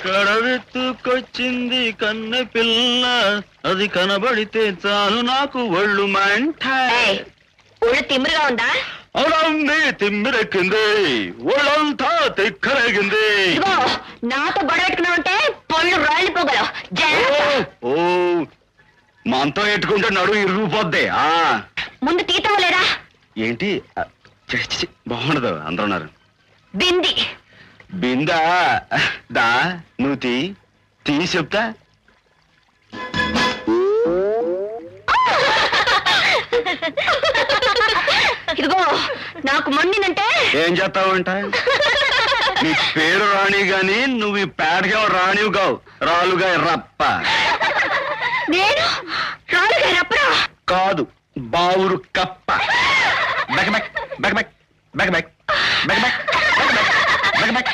కడవెత్తుకొచ్చింది కన్నె పిల్ల, అది కనబడితే చాలు నాకు ఒళ్ళు మంట. ఒళ్ళు తిమ్మిరిగా ఉందా? అవునవుంది, తిమ్మిరెక్కింది, ఒళ్ళంతా తిక్కరేగింది. ఇదిగో, నాతో గొడవ పెట్టుకున్నా ఉంటే పళ్ళు రాలిపోగలవు. ఓ మనతో ఎట్టుకుంటే నడు ఇరుగుపోద్ది. ముందు తీతావా లేదా? ఏంటి బాగుండదు, అందరూ ఉన్నారు. బింది బిందా దా, నువ్వు తీ చెప్తా. ఇదిగో, నాకు మొన్నినంటే ఏం చేస్తావంట? నీ పేరు రాణి గాని నువ్వు ఈ పేడగా రాణివి కావు, రాలుగా రప్ప. నేను రాలుగా రప్పరా? కాదు, బావురు కప్ప. బెక్ బెక్ బెక్ బెక్ బెక్ బెక్ బెక్ బెక్ బెక్ బెక్ బెక్